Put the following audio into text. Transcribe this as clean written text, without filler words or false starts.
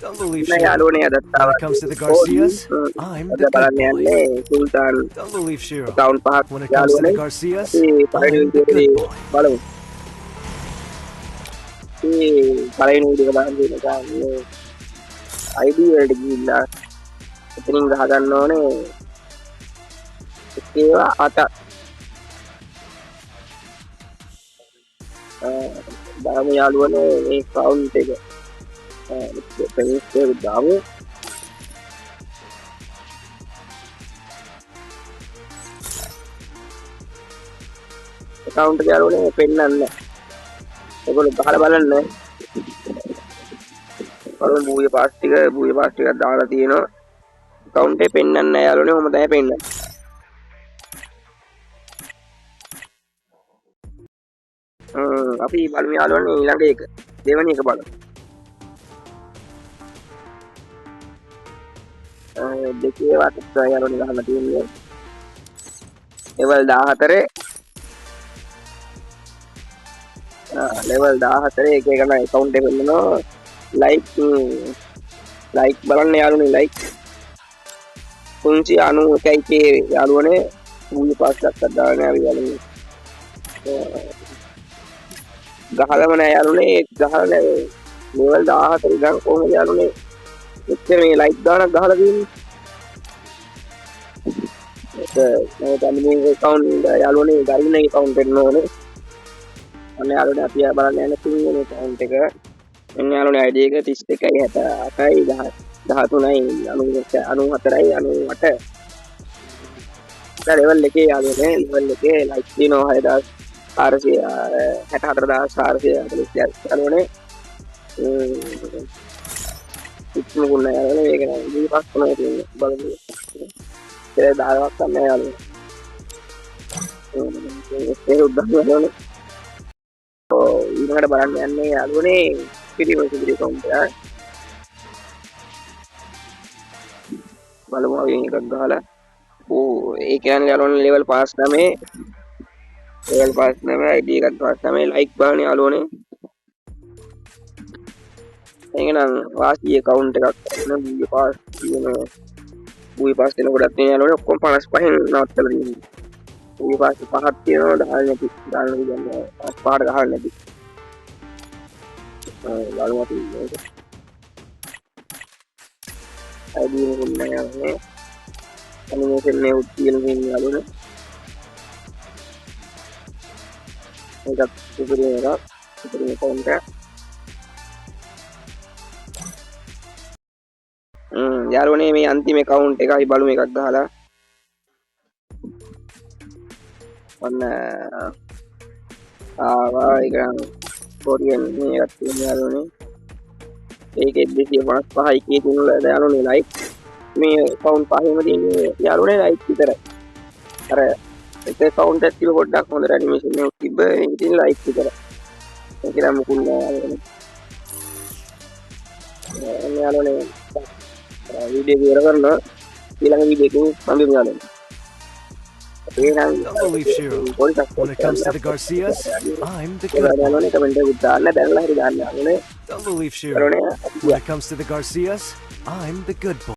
Don't believe මේ Shiro. යාළුවනේ අදත් When it ආවා comes to the කෝඩි Garcias, I'm අද the good බලන්න boy. යන්නේ සුල්තාන් Don't believe Shiro. account පහක් When it comes to the යාළුවනේ Garcias, අපි පළවෙනි I'm the වීඩියෝදී good boy. බලමු. මේ පළවෙනි වීඩියෝ එක බලන්න දෙන්න මේ ID වලට ගිහිල්ලා එතනින් ගහ ගන්න ඕනේ ඒවා අත දාමු යාළුවනේ මේ account එක පෙනිස්ටර් දාමු account එක යාළුවනේ පෙන්නන්නේ නැහැ. ඒගොල්ලෝ ගහලා බලන්න බලමු බූය පාස් ටිකක් දාලා තියෙනවා account එකේ පෙන්නන්නේ නැහැ යාළුවනේ ඔහොම තමයි පෙන්නන්නේ. අපි බලමු යාළුවනේ ඊළඟ එක දෙවෙනි එක බලමු. දෙකේ වට යාළුවනේ ගහන්න තියෙන්නේ level 14 level 14 එක එක නම් account එක වෙන්නනවා like බලන්න යාළුවනේ like 391 යාළුවනේ බූය පාස් එකක් දාගෙන අපි බලමු. ගහලම නෑ යාළුවනේ ගහලා නෑ level 14 ඉඳන් කොහොමද යාළුවනේ එච්චර මේ ලයික් ගානක් ගහලා තියෙන්නේ ඒක මම මේ account යාළුවනේ ගරින account එක නෝනේ අන්න යාළුවනේ අපි බලන්න යන තුන්වෙනි account එක එන්න යාළුවනේ ID එක 31යි 78යි 13යි 94යි 98 දැන් level එකේ යාළුවනේ level එකේ like තියෙනවා 64,440 යාළුවනේ ඉක්ම ගුණ යාළුවනේ මේක නෑ ඉතින් පස් තමයි තියෙන්නේ බලමු ඒක දායක් තමයි යාළුවනේ ඒක උද්දම් යාළුවනේ ඊළඟට බලන්න යන්නේ යාළුවනේ පිටිම account එක බලමු අපි එකක් ගහලා ඒ කියන්නේ යාළුවනේ level 5 තමයි level 5 තමයි ID එකක් පාස් තමයි like බලන්න යාළුවනේ එහෙනම් වාසි account එකක් කරන බූය පාස් කියන බූය පාස් දෙන කොටක් තියෙන යාළුවනේ ඔක්කොම 55න් නවත්තලා තියෙනවා බූය පාස් පහක් තියෙනවා දාන්න නැති දාන්න කියන්නේ පහට ගහන්න නැති බලමු අපි ID එක නෑ යාළුවනේ animation මේ උත්තියන තියෙන යාළුවනේ ඒක සුපිරි account එක යාළුවනේ මේ අන්තිම account එක අපි බලමු එකක් ගහලා ඔන්න ආවා ඒක කොරියන් මේ එකක් තියෙන යාළුවනේ ඒකෙ 255යි කී තුනලා යාළුවනේ like මේ account පහෙම තියෙන්නේ යාළුවනේ like විතරයි අර ඒක account එක තිබ්බ පොඩ්ඩක් හොඳට animation එකක් තිබ්බ ඉතින් like විතරයි ඒක නම් මුකුත් නෑ යාළුවනේ video ඉවර කරනවා ඊළඟ video එකෙන් මම බලනවා Don't believe Shiro. When it comes to the Garcias, I'm the good boy. Don't believe Shiro. When it comes to the Garcias, I'm the good boy.